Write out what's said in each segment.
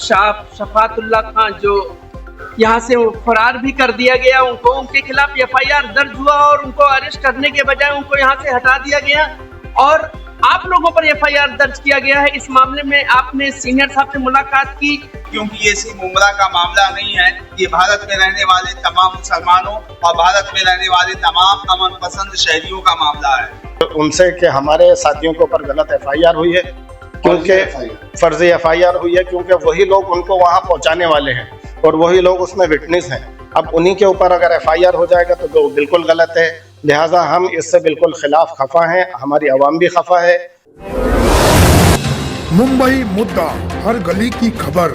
शफातुल्लाह खान जो यहाँ से फरार भी कर दिया गया, उनके खिलाफ एफआईआर दर्ज हुआ और उनको अरेस्ट करने के बजाय उनको यहाँ से हटा दिया गया और आप लोगों पर एफआईआर दर्ज किया गया है। इस मामले में आपने सीनियर साहब से मुलाकात की? क्योंकि ये सिर्फ उमरा का मामला नहीं है, ये भारत में रहने वाले तमाम मुसलमानों और भारत में रहने वाले तमाम अमन पसंद शहरियों का मामला है। उनसे कि हमारे साथियों के ऊपर गलत एफआईआर हुई है, क्योंकि फर्जी एफआईआर हुई है, क्योंकि वही लोग उनको वहां पहुंचाने वाले हैं और वही लोग उसमें विटनेस हैं। अब उन्हीं के ऊपर अगर एफआईआर हो जाएगा तो वो बिल्कुल गलत है। लिहाजा हम इससे बिल्कुल खिलाफ खफा हैं, हमारी आवाम भी खफा है। मुंबई मुद्दा, हर गली की खबर।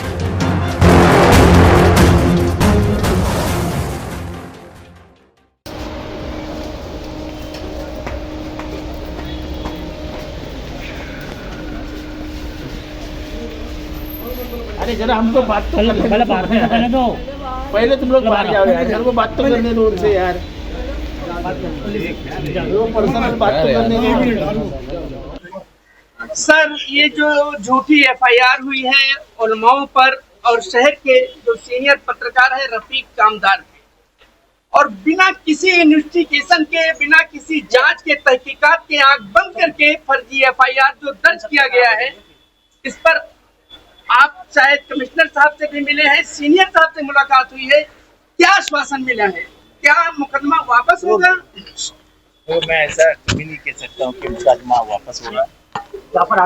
अरे जरा हमको बात तो पहले बात करने दो। पहले तुम लोग बाहर जाओ यार, मेरे को बात तो करने दो उनसे यार। पर्सनल बात तो करने दो। सर, ये जो झूठी एफआईआर हुई है उलमाओं पर और शहर के जो सीनियर पत्रकार है रफीक कामदार पे, और बिना किसी इन्वेस्टिगेशन के, बिना किसी जांच के, तहकीकात के आंख बंद करके फर्जी एफआईआर जो दर्ज किया गया है, इस पर आप शायद कमिश्नर साहब से भी मिले हैं, सीनियर साहब से मुलाकात हुई है, क्या आश्वासन मिला है? क्या मुकदमा वापस होगा? तो मैं ऐसा कभी नहीं कह सकता हूँ कि मुकदमा वापस होगा।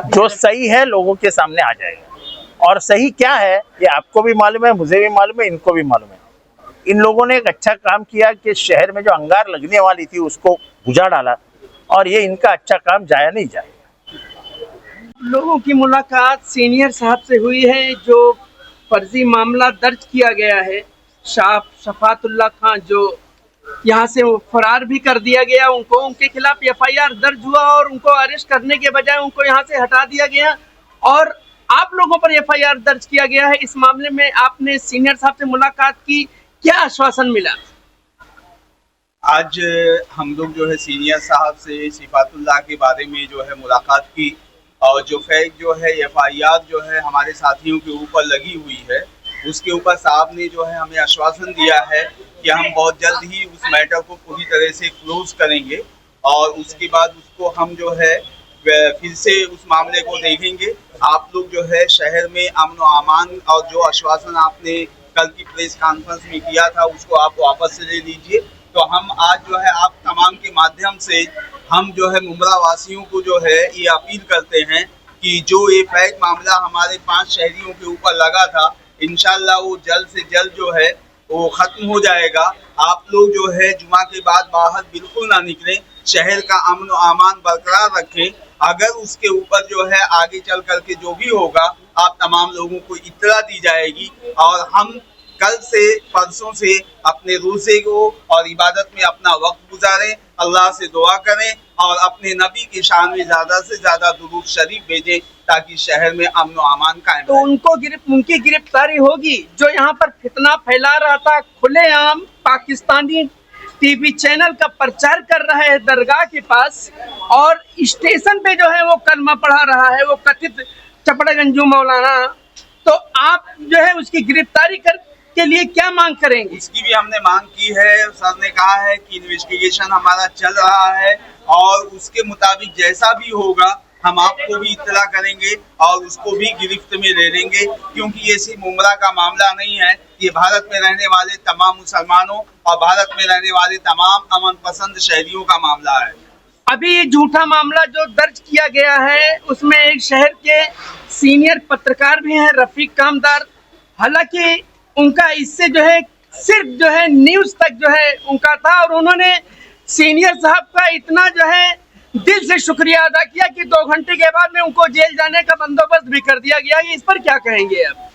जो सही है लोगों के सामने आ जाएगा, और सही क्या है ये आपको भी मालूम है, मुझे भी मालूम है, इनको भी मालूम है। इन लोगों ने एक अच्छा काम किया कि शहर में जो अंगार लगने वाली थी उसको बुझा डाला, और ये इनका अच्छा काम जाया नहीं जाए। लोगों की मुलाकात सीनियर साहब से हुई है। जो फर्जी मामला दर्ज किया गया है, शफातुल्लाह खान जो यहाँ से फरार भी कर दिया गया, उनके खिलाफ एफआईआर दर्ज हुआ और उनको अरेस्ट करने के बजाय उनको यहाँ से हटा दिया गया और आप लोगों पर एफआईआर दर्ज किया गया है। इस मामले में आपने सीनियर साहब से मुलाकात की, क्या आश्वासन मिला? आज हम लोग जो है सीनियर साहब से शफातुल्लाह के बारे में जो है मुलाकात की, और जो फैक जो है एफआईआर जो है हमारे साथियों के ऊपर लगी हुई है, उसके ऊपर साहब ने जो है हमें आश्वासन दिया है कि हम बहुत जल्द ही उस मैटर को पूरी तरह से क्लोज करेंगे और उसके बाद उसको हम जो है फिर से उस मामले को देखेंगे। आप लोग जो है शहर में अमन और अमान और जो आश्वासन आपने कल की प्रेस कॉन्फ्रेंस में किया था उसको आप वापस से ले लीजिए। तो हम आज जो है आप तमाम के माध्यम से हम जो है मुंब्रा वासियों को जो है ये अपील करते हैं कि जो ये फैक मामला हमारे 5 शहरियों के ऊपर लगा था, इंशाल्लाह वो जल्द से जल्द जो है वो ख़त्म हो जाएगा। आप लोग जो है जुमा के बाद बाहर बिल्कुल ना निकलें, शहर का अमन और अमान बरकरार रखें। अगर उसके ऊपर जो है आगे चल करके जो भी होगा आप तमाम लोगों को इत्तला दी जाएगी, और हम कल से परसों से अपने रोज़े को और इबादत में अपना वक्त गुजारें, अल्लाह से दुआ करें और अपने नबी की शान में ज़्यादा से ज़्यादा दुरूद शरीफ भेजें ताकि शहर में अमन और अमान कायम रहे। तो उनकी गिरफ्तारी होगी जो यहाँ पर फितना फैला रहा था, खुलेआम पाकिस्तानी टीवी चैनल का प्रचार कर रहा है दरगाह के पास और स्टेशन पे जो है वो कलमा पढ़ा रहा है, वो कथित चपड़गंजू मौलाना। तो आप जो है उसकी गिरफ्तारी के लिए क्या मांग करेंगे? इसकी भी हमने मांग की है। सर ने कहा है कि इन्वेस्टिगेशन हमारा चल रहा है और उसके मुताबिक जैसा भी होगा हम आपको भी इत्तला करेंगे और उसको भी गिरफ्त में ले लेंगे, क्योंकि ये सिर्फ मुंब्रा का मामला नहीं है, ये भारत में रहने वाले तमाम मुसलमानों और भारत में रहने वाले तमाम अमन पसंद शहरियों का मामला है। अभी ये झूठा मामला जो दर्ज किया गया है उसमें एक शहर के सीनियर पत्रकार भी हैं, रफीक कामदार। हालांकि उनका इससे जो है सिर्फ जो है न्यूज तक जो है उनका था और उन्होंने सीनियर साहब का इतना जो है दिल से शुक्रिया अदा किया कि 2 घंटे के बाद में उनको जेल जाने का बंदोबस्त भी कर दिया गया। इस पर क्या कहेंगे आप?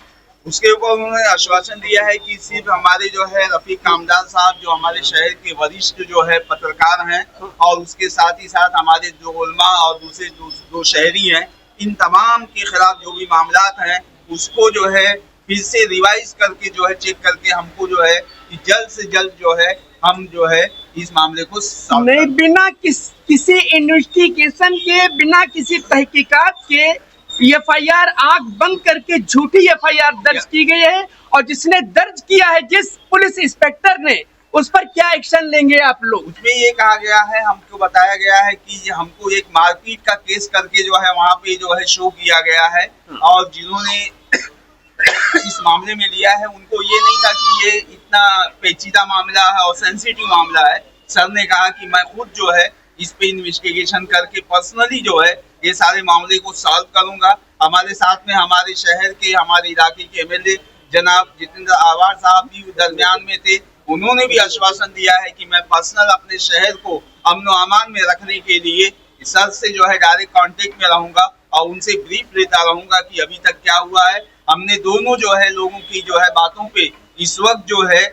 उसके ऊपर उन्होंने आश्वासन दिया है कि सिर्फ हमारे जो है रफीक कामदार साहब जो हमारे शहर के वरिष्ठ जो है पत्रकार हैं और उसके साथ ही साथ हमारे जो उलमा और दूसरे जो शहरी हैं, इन तमाम के खिलाफ जो भी मामलात हैं उसको जो है फिर से रिवाइज करके जो है चेक करके हमको जो है कि जल्द से जल्द जो है हम जो है इस मामले को नहीं बिना किसी इन्वेस्टिगेशन के, बिना किसी तहकीकात के एफआईआर आंख बंद करके झूठी एफआईआर दर्ज की गई है, और जिसने दर्ज किया है, जिस पुलिस इंस्पेक्टर ने, उस पर क्या एक्शन लेंगे आप लोग? उसमें ये कहा गया है, हमको बताया गया है कि हमको एक मारपीट का केस करके जो है वहाँ पे जो है शो किया गया है, और जिन्होंने इस मामले में लिया है उनको ये नहीं था कि ये इतना पेचीदा मामला है और सेंसिटिव मामला है। सर ने कहा कि मैं खुद जो है इस पे इन्वेस्टिगेशन करके पर्सनली जो है ये सारे मामले को सॉल्व करूंगा। हमारे साथ में हमारे शहर के, हमारे इलाके के एमएलए जनाब जितेंद्र आवार साहब भी दरमियान में थे। उन्होंने भी आश्वासन दिया है कि मैं पर्सनल अपने शहर को अमन व अमान में रखने के लिए सर से जो है डायरेक्ट कांटेक्ट में रहूंगा और उनसे ब्रीफ लेता रहूंगा कि अभी तक क्या हुआ है। हमने दोनों जो है लोगों की जो है बातों पे इस वक्त जो है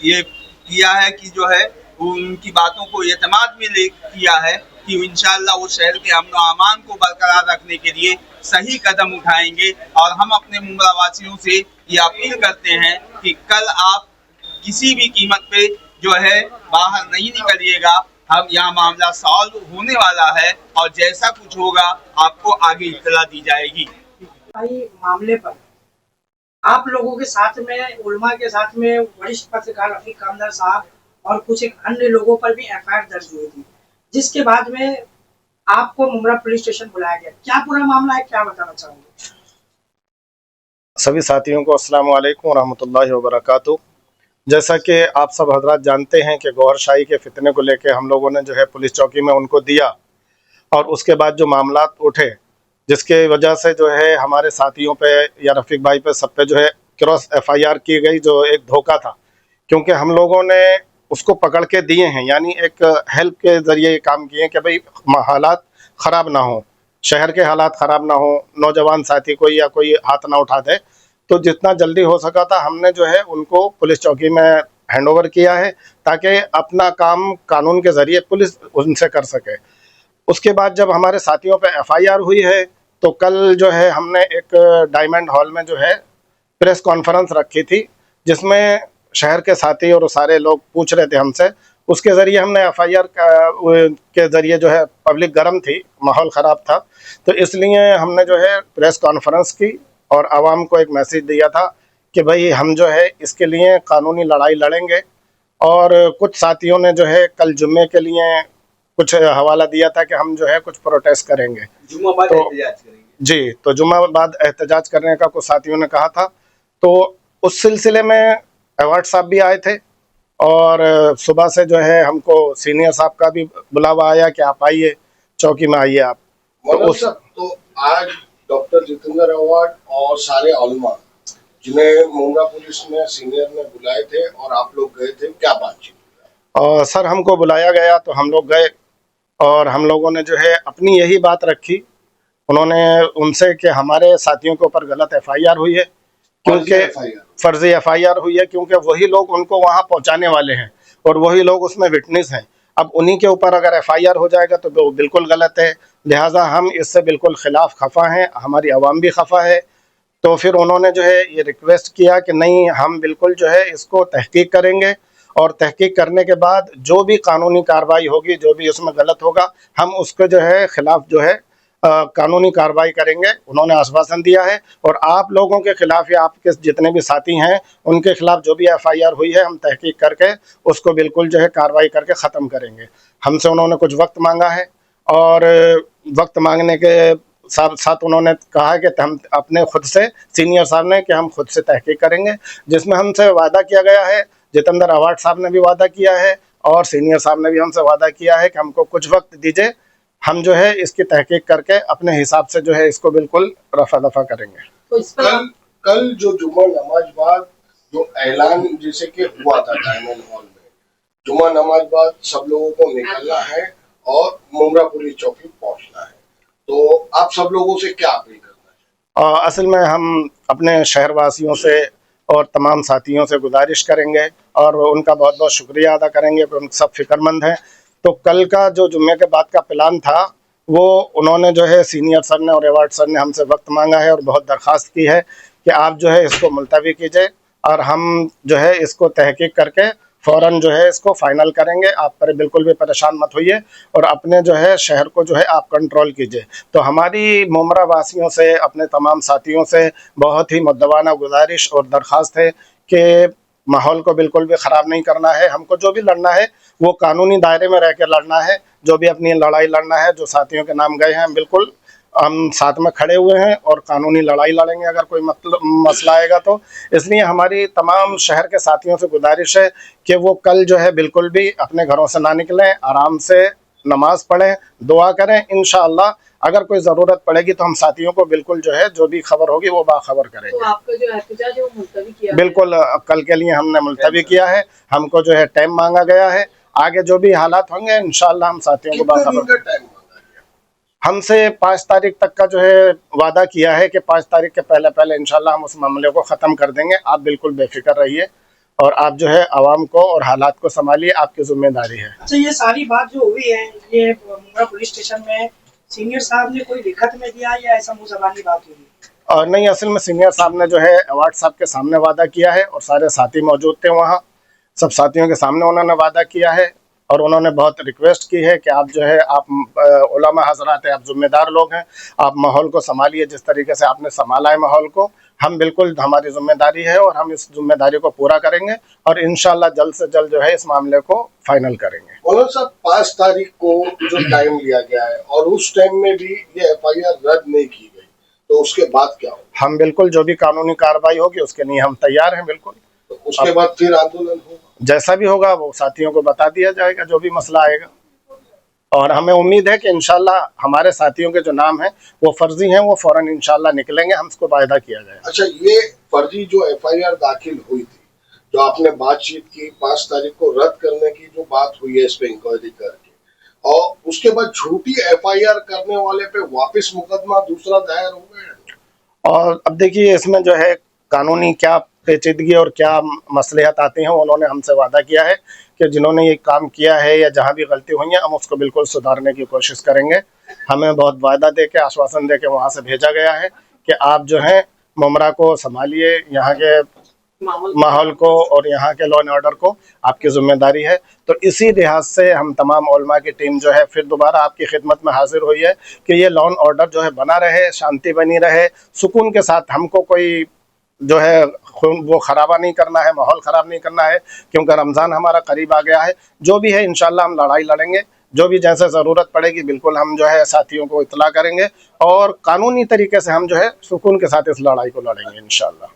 ये किया है कि जो है उनकी बातों को एतमाद में ले किया है कि इंशाअल्लाह वो शहर के अमन व अमान को बरकरार रखने के लिए सही कदम उठाएंगे। और हम अपने मुंब्रा वासियों से ये अपील करते हैं कि कल आप किसी भी कीमत पे जो है बाहर नहीं निकलिएगा। हम यहाँ मामला सॉल्व होने वाला है और जैसा कुछ होगा आपको आगे इत्तला दी जाएगी। भाई मामले पर आप लोगों के साथ में, उलमा के साथ में, वरिष्ठ पत्रकार रफीक कामदार साहब और कुछ एक अन्य लोगों पर भी एफआईआर दर्ज हुई थी, जिसके बाद में आपको मुंब्रा पुलिस स्टेशन बुलाया गया। क्या पूरा मामला है, क्या बताना चाहोगे? सभी साथियों को अस्सलाम वालेकुम रहमतुल्लाहि व बरकातुहू। जैसा कि आप सब हजरात जानते हैं कि गौहरशाही के फितने को लेकर हम लोगों ने जो है पुलिस चौकी में उनको दिया, और उसके बाद जो मामला उठे जिसके वजह से जो है हमारे साथियों पे या रफ़ीक भाई पे सब पे जो है क्रॉस एफआईआर की गई, जो एक धोखा था। क्योंकि हम लोगों ने उसको पकड़ के दिए हैं, यानी एक हेल्प के ज़रिए ये काम किए कि भाई हालात ख़राब ना हो, शहर के हालात ख़राब ना हो, नौजवान साथी कोई या कोई हाथ ना उठा दे। तो जितना जल्दी हो सका था हमने जो है उनको पुलिस चौकी में हैंड ओवर किया है, ताकि अपना काम कानून के ज़रिए पुलिस उनसे कर सके। उसके बाद जब हमारे साथियों पे एफआईआर हुई है तो कल जो है हमने एक डायमंड हॉल में जो है प्रेस कॉन्फ्रेंस रखी थी, जिसमें शहर के साथी और सारे लोग पूछ रहे थे हमसे। उसके ज़रिए हमने एफआईआर के ज़रिए जो है पब्लिक गर्म थी, माहौल ख़राब था, तो इसलिए हमने जो है प्रेस कॉन्फ्रेंस की और आवाम को एक मैसेज दिया था कि भाई हम जो है इसके लिए कानूनी लड़ाई लड़ेंगे। और कुछ साथियों ने जो है कल जुम्मे के लिए कुछ हवाला दिया था कि हम जो है कुछ प्रोटेस्ट करेंगे, जुम्मा बाद एहतजाज करेंगे। जी, तो जुम्मा बाद एहतजाज करने का कुछ साथियों ने कहा था। तो उस सिलसिले में अवार्ड साहब भी आए थे, और सुबह से जो है हमको सीनियर साहब का भी बुलावा आया कि आप आइए, चौकी में आइए आप। तो आज डॉक्टर जितेंद्र अवार्ड और सारे उलमा जिन्हें मुंब्रा पुलिस ने सीनियर ने बुलाए थे और आप लोग गए थे, क्या बातचीत? सर हमको बुलाया गया तो हम लोग गए, और हम लोगों ने जो है अपनी यही बात रखी उन्होंने उनसे कि हमारे साथियों के ऊपर गलत एफआईआर हुई है, क्योंकि फर्जी एफआईआर हुई है, क्योंकि वही लोग उनको वहां पहुंचाने वाले हैं और वही लोग उसमें विटनेस हैं। अब उन्हीं के ऊपर अगर एफआईआर हो जाएगा तो वो बिल्कुल गलत है। लिहाजा हम इससे बिल्कुल खिलाफ खफा हैं, हमारी आवाम भी खफा है। तो फिर उन्होंने जो है ये रिक्वेस्ट किया कि नहीं, हम बिल्कुल जो है इसको तहकीक करेंगे, और तहकीक करने के बाद जो भी कानूनी कार्रवाई होगी, जो भी उसमें गलत होगा, हम उसके जो है खिलाफ जो है कानूनी कार्रवाई करेंगे। उन्होंने आश्वासन दिया है। और आप लोगों के खिलाफ या आपके जितने भी साथी हैं उनके खिलाफ जो भी एफआईआर हुई है हम तहकीक करके उसको बिल्कुल जो है कार्रवाई करके ख़त्म करेंगे। हमसे उन्होंने कुछ वक्त मांगा है, और वक्त मांगने के साथ साथ उन्होंने कहा कि हम अपने खुद से, सीनियर साहब ने, कि हम खुद से तहकीक करेंगे, जिसमें हमसे वादा किया गया है। जितेंद्र अवार्ड साहब ने भी वादा किया है और सीनियर साहब ने भी हमसे वादा किया है कि हमको कुछ वक्त दीजिए, हम जो है इसकी तहकीक करके अपने हिसाब से जो है इसको बिल्कुल रफा दफा करेंगे। तो इस पर कल जो जुम्मा नमाज बाद जो ऐलान जैसे कि हुआ था डायमंड हॉल में, जुम्मा नमाज बाद सब लोगों को निकलना है और मुंब्रा पुलिस चौकी पहुंचना है, तो आप सब लोगों से क्या अपील करना है? असल में हम अपने शहरवासियों से और तमाम साथियों से गुजारिश करेंगे और उनका बहुत बहुत शुक्रिया अदा करेंगे कि उन सब फिक्रमंद हैं। तो कल का जो जुम्मे के बाद का प्लान था वो उन्होंने जो है सीनियर सर ने और अवार्ड सर ने हमसे वक्त मांगा है और बहुत दरख्वास्त की है कि आप जो है इसको मुलतवी कीजिए और हम जो है इसको तहकीक करके फौरन जो है इसको फाइनल करेंगे। आप पर बिल्कुल भी परेशान मत होइए और अपने जो है शहर को जो है आप कंट्रोल कीजिए। तो हमारी मुमरा वासियों से, अपने तमाम साथियों से बहुत ही मुद्दवाना गुजारिश और दरख्वास्त है कि माहौल को बिल्कुल भी ख़राब नहीं करना है। हमको जो भी लड़ना है वो कानूनी दायरे में रह कर लड़ना है। जो भी अपनी लड़ाई लड़ना है, जो साथियों के नाम गए हैं, बिल्कुल हम साथ में खड़े हुए हैं और कानूनी लड़ाई लड़ेंगे अगर कोई मसला आएगा तो। इसलिए हमारी तमाम शहर के साथियों से गुजारिश है कि वो कल जो है बिल्कुल भी अपने घरों से ना निकलें, आराम से नमाज पढ़ें, दुआ करें। इंशाअल्लाह अगर कोई ज़रूरत पड़ेगी तो हम साथियों को बिल्कुल जो है जो भी खबर होगी वो बाखबर करेंगे। तो आपका जो एहतजाज है वो मुलतवी किया है? बिल्कुल, कल के लिए हमने मुलतवी किया है। हमको जो है टाइम मांगा गया है। आगे जो भी हालात होंगे इंशाअल्लाह हम साथियों को बाखबर। हमसे 5 तारीख तक का जो है वादा किया है कि 5 तारीख के पहले इंशाल्लाह हम उस मामले को ख़त्म कर देंगे। आप बिल्कुल बेफिक्र रहिए और आप जो है आवाम को और हालात को संभालिए, आपकी जिम्मेदारी है। अच्छा, ये सारी बात जो हुई है ये मुमरा पुलिस स्टेशन में सीनियर साहब ने कोई लिखत में दिया या ऐसा मुँह ज़बानी बात हुई? और नहीं, असल में सीनियर साहब ने जो है अवार्ड साहब के सामने वादा किया है और सारे साथी मौजूद थे वहाँ। सब साथियों के सामने उन्होंने वादा किया है और उन्होंने बहुत रिक्वेस्ट की है कि आप जो है आप उलमा हजरात हैं, आप ज़िम्मेदार लोग हैं, आप माहौल को संभालिए जिस तरीके से आपने संभाला है माहौल को। हम बिल्कुल, हमारी जिम्मेदारी है और हम इस जिम्मेदारी को पूरा करेंगे और इंशाल्लाह जल्द से जल्द जो है इस मामले को फाइनल करेंगे। मौलाना साहब, 5 तारीख को जो टाइम लिया गया है और उस टाइम में भी ये FIR रद्द नहीं की गई, तो उसके बाद क्या होगा? हम बिल्कुल जो भी कानूनी कार्रवाई होगी उसके लिए हम तैयार हैं। बिल्कुल, तो उसके बाद फिर आंदोलन होगा? जैसा भी होगा वो साथियों को बता दिया जाएगा, जो भी मसला आएगा। और हमें उम्मीद है कि इंशाल्लाह हमारे साथियों के जो नाम हैं वो फर्जी हैं, वो फौरन इंशाल्लाह निकलेंगे। हम इसको वायदा किया जाएगा। अच्छा, ये फर्जी जो FIR दाखिल हुई थी, जो आपने बातचीत की 5 तारीख को रद्द करने की जो बात हुई है इस पे इंक्वायरी करके, और उसके बाद झूठी FIR करने वाले पे वापस मुकदमा दूसरा दायर हो गया। और अब देखिए इसमें जो है कानूनी क्या पेचीदगी और क्या मसलिहत आती हैं, उन्होंने हमसे वादा किया है कि जिन्होंने ये काम किया है या जहाँ भी गलती हुई है हम उसको बिल्कुल सुधारने की कोशिश करेंगे। हमें बहुत वादा दे के, आश्वासन दे के वहाँ से भेजा गया है कि आप जो है मुमरा को संभालिए, यहाँ के माहौल को और यहाँ के लॉ एंड ऑर्डर को, आपकी जिम्मेदारी है। तो इसी लिहाज से हम तमाम उलमा की टीम जो है फिर दोबारा आपकी खिदमत में हाजिर हुई है कि ये लॉ एंड ऑर्डर जो है बना रहे, शांति बनी रहे, सुकून के साथ। हमको कोई जो है वो ख़राबा नहीं करना है, माहौल ख़राब नहीं करना है, क्योंकि रमज़ान हमारा करीब आ गया है। जो भी है इंशाल्लाह हम लड़ाई लड़ेंगे, जो भी जैसे ज़रूरत पड़ेगी बिल्कुल हम जो है साथियों को इत्तला करेंगे और कानूनी तरीके से हम जो है सुकून के साथ इस लड़ाई को लड़ेंगे इंशाल्लाह।